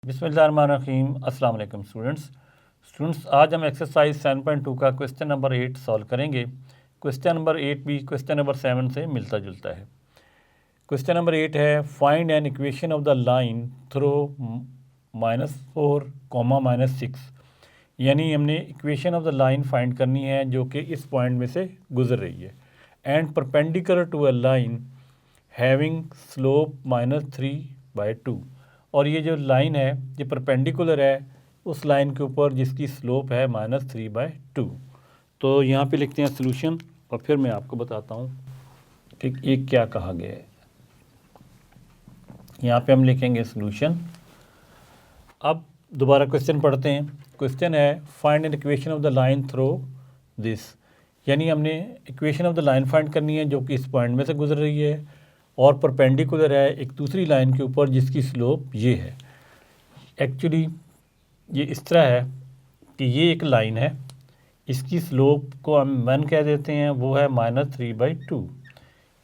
बिस्मिल्लाहिर्रहमानिर्रहीम। अस्सलाम वालेकुम स्टूडेंट्स, आज हम एक्सरसाइज 7.2 का क्वेश्चन नंबर 8 सॉल्व करेंगे। क्वेश्चन नंबर 8 भी क्वेश्चन नंबर 7 से मिलता जुलता है। क्वेश्चन नंबर 8 है, find an equation of the line throw -4, -6। यानी हमने equation of the line find करनी है जो कि इस पॉइंट में से गुजर रही है। And perpendicular to a line having slope -3/2। और ये जो लाइन है ये परपेंडिकुलर है उस लाइन के ऊपर जिसकी स्लोप है -3/2। तो यहाँ पे लिखते हैं सॉल्यूशन और फिर मैं आपको बताता हूँ कि ये क्या कहा गया है। यहाँ पे हम लिखेंगे सॉल्यूशन। अब दोबारा क्वेश्चन पढ़ते हैं। क्वेश्चन है, find an equation of the line throw this. यानी हमने equation of the line find करनी है जो कि इस पॉइंट में से गुजर रही है और परपेंडिकुलर है एक दूसरी लाइन के ऊपर जिसकी स्लोप ये है। एक्चुअली ये इस तरह है कि ये एक लाइन है, इसकी स्लोप को हम 1 कह देते हैं, वो है -3/2।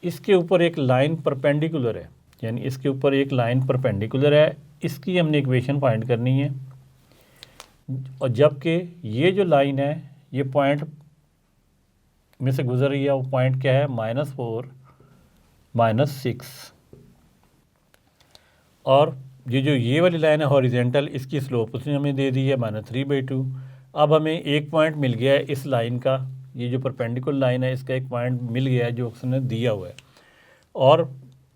इसके ऊपर एक लाइन परपेंडिकुलर है, यानी इसके ऊपर एक लाइन परपेंडिकुलर है, इसकी हमने इक्वेशन फाइंड करनी है। और जबकि ये जो लाइन है ये पॉइंट में से गुजर रही है, वो पॉइंट क्या है, -4, -6। और ये वाली लाइन है हॉरिजेंटल, इसकी स्लोप उसने हमें दे दी है -3/2। अब हमें एक पॉइंट मिल गया है इस लाइन का, ये जो परपेंडिकुलर लाइन है इसका एक पॉइंट मिल गया है जो उसने दिया हुआ है। और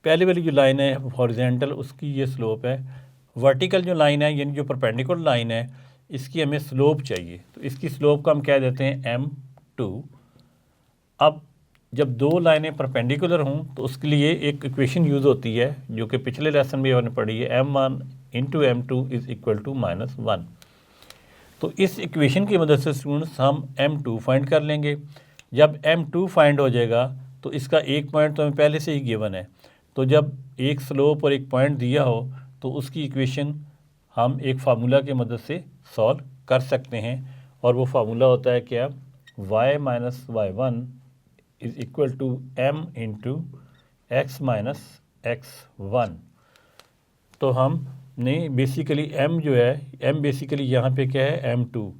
पहले वाली जो लाइन है हॉरिजेंटल उसकी ये स्लोप है। वर्टिकल जो लाइन है यानी जो परपेंडिकुलर लाइन है इसकी हमें स्लोप चाहिए, तो इसकी स्लोप को हम कह देते हैं m2। अब जब दो लाइनें परपेंडिकुलर हों तो उसके लिए एक इक्वेशन यूज़ होती है जो कि पिछले लेसन में हमने पढ़ी है, m1 × m2 = -1। तो इस इक्वेशन की मदद से स्टूडेंट्स हम m2 फाइंड कर लेंगे। जब m2 फाइंड हो जाएगा तो इसका एक पॉइंट तो हमें पहले से ही गिवन है, तो जब एक स्लोप और एक पॉइंट दिया हो तो उसकी इक्वेशन हम एक फार्मूला की मदद से सॉल्व कर सकते हैं। और वो फार्मूला होता है क्या, y - y1 = m × x - x1। तो हमने बेसिकली m जो है, m बेसिकली यहाँ पे क्या है, m2।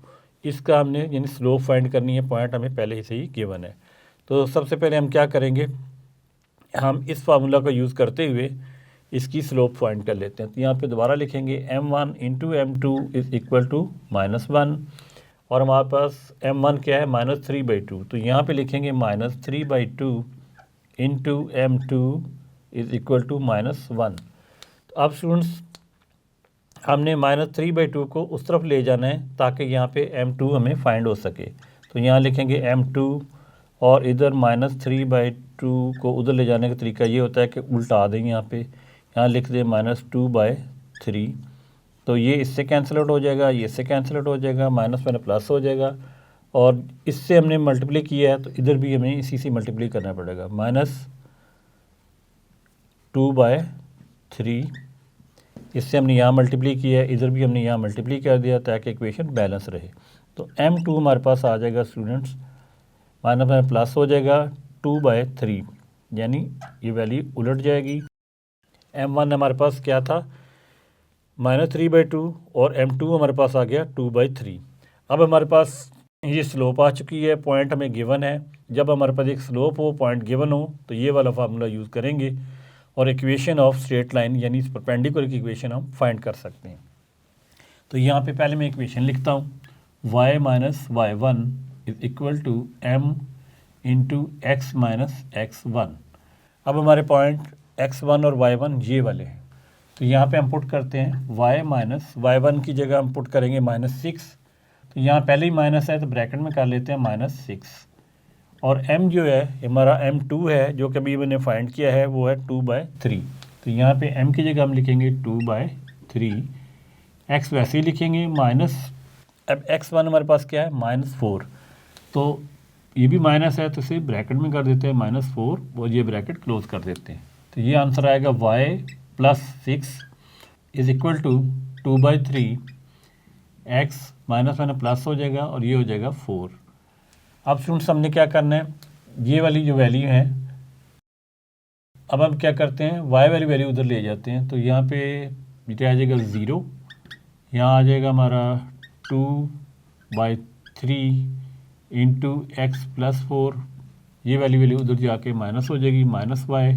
इसका हमने यानी स्लोप फाइंड करनी है, पॉइंट हमें पहले से ही गिवन है। तो सबसे पहले हम क्या करेंगे, हम इस फार्मूला का यूज़ करते हुए इसकी स्लोप फाइंड कर लेते हैं। तो यहाँ पे दोबारा लिखेंगे m1 × m2 = -1। और हमारे पास m1 क्या है, -3/2। तो यहाँ पे लिखेंगे -3/2 × m2 = -1। तो अब स्टूडेंट्स हमने -3/2 को उस तरफ ले जाना है ताकि यहाँ पे m2 हमें फाइंड हो सके। तो यहाँ लिखेंगे m2 और इधर -3/2 को उधर ले जाने का तरीका ये होता है कि उल्टा दें, यहाँ लिख दें -2/3। तो ये इससे कैंसिल आउट हो जाएगा, ये इससे कैंसिल आउट हो जाएगा, माइनस में प्लस हो जाएगा। और इससे हमने मल्टीप्लाई किया है तो इधर भी हमें इसी से मल्टीप्लाई करना पड़ेगा, -2/3। इससे हमने यहाँ मल्टीप्लाई किया है, इधर भी हमने यहाँ मल्टीप्लाई कर दिया ताकि इक्वेशन बैलेंस रहे। तो m2 हमारे पास आ जाएगा स्टूडेंट्स, माइनस में प्लस हो जाएगा 2/3, यानी ये वैल्यू उलट जाएगी। m1 हमारे पास क्या था, -3/2 और m2 हमारे पास आ गया 2/3। अब हमारे पास ये स्लोप आ चुकी है, पॉइंट हमें गिवन है। जब हमारे पास एक स्लोप हो, पॉइंट गिवन हो, तो ये वाला फार्मूला यूज़ करेंगे और इक्वेशन ऑफ स्ट्रेट लाइन यानी इस परपेंडिकुलर की इक्वेशन हम फाइंड कर सकते हैं। तो यहाँ पे पहले मैं इक्वेशन लिखता हूँ, y - y1 = m × x - x1। अब हमारे पॉइंट x1 और y1 ये वाले हैं, तो यहाँ पे हम पुट करते हैं y - y1 की जगह हम पुट करेंगे -6। तो यहाँ पहले ही माइनस है तो ब्रैकेट में कर लेते हैं -6। और m जो है हमारा m2 है जो कभी मैंने फाइंड किया है वो है 2/3। तो यहाँ पे m की जगह हम लिखेंगे 2/3। x वैसे ही लिखेंगे माइनस, अब x1 हमारे पास क्या है, -4। तो ये भी माइनस है तो इसे ब्रैकेट में कर देते हैं -4 और ये ब्रैकेट क्लोज कर देते हैं। तो ये आंसर आएगा y + 6 = 2/3। x माइनस में प्लस हो जाएगा और ये हो जाएगा 4। अब स्टूडेंट्स हमने क्या करना है, ये वाली जो वैल्यू है, अब हम क्या करते हैं, y वाली वैल्यू उधर ले जाते हैं। तो यहाँ पे ये आ जाएगा 0 यहाँ आ जाएगा हमारा 2/3 इंटू एक्स प्लस 4, ये वैल्यू उधर जाके माइनस हो जाएगी -y,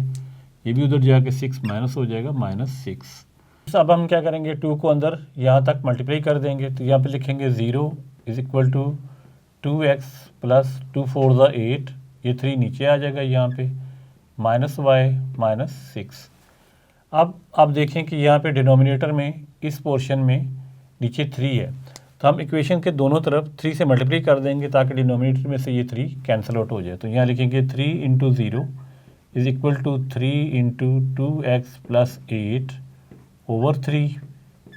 ये भी उधर जाके 6 माइनस हो जाएगा -6। अब हम क्या करेंगे, 2 को अंदर यहाँ तक मल्टीप्लाई कर देंगे, तो यहाँ पे लिखेंगे 0 is equal to 2x plus 2 4 ज़ा 8, ये 3 नीचे आ जाएगा यहाँ पे, -y -6। अब देखें कि यहाँ पे डिनोमिनेटर में इस पोर्शन में नीचे 3 है, तो हम इक्वेशन के दोनों तरफ 3 से मल्टीप्लाई कर देंगे ताकि डिनोमिनेटर में से ये 3 कैंसिल आउट हो जाए। तो यहाँ लिखेंगे 3 into 0 is equal to 3 into 2x plus 8 over 3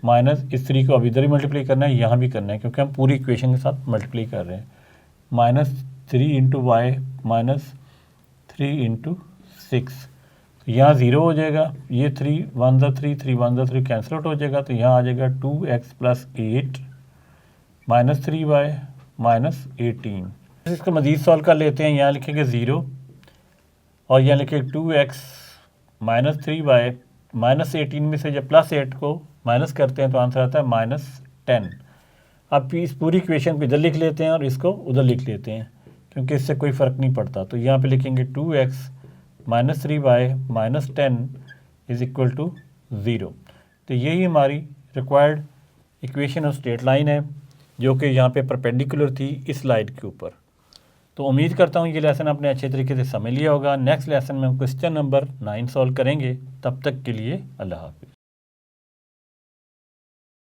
minus इस 3 को अब इधर ही मल्टीप्लाई करना है, यहाँ भी करना है क्योंकि हम पूरी इक्वेशन के साथ मल्टीप्लाई कर रहे हैं। -3 इंटू वाई माइनस 3 इंटू 6, तो यहाँ 0 हो जाएगा, ये 3 1 ज़ा 3 3 1 ज़ा 3 कैंसिल आउट हो जाएगा, तो यहाँ आ जाएगा 2x plus 8 minus 3y minus 18। इसको मज़ीद सॉल्व कर लेते हैं, यहाँ लिखेंगे 0 और यहाँ लिखेंगे 2x माइनस 3y माइनस 18 में से जब +8 को माइनस करते हैं तो आंसर आता है -10। अब इस पूरी इक्वेशन को इधर लिख लेते हैं और इसको उधर लिख लेते हैं क्योंकि इससे कोई फ़र्क नहीं पड़ता। तो यहाँ पे लिखेंगे 2x माइनस 3y माइनस 10 इज़ इक्वल टू 0। तो यही हमारी required equation of straight line है जो कि यहाँ पे परपेंडिकुलर थी इस लाइन के ऊपर। तो उम्मीद करता हूँ ये लेसन आपने अच्छे तरीके से समझ लिया होगा। नेक्स्ट लेसन में हम क्वेश्चन नंबर 9 सॉल्व करेंगे। तब तक के लिए अल्लाह हाफिज़।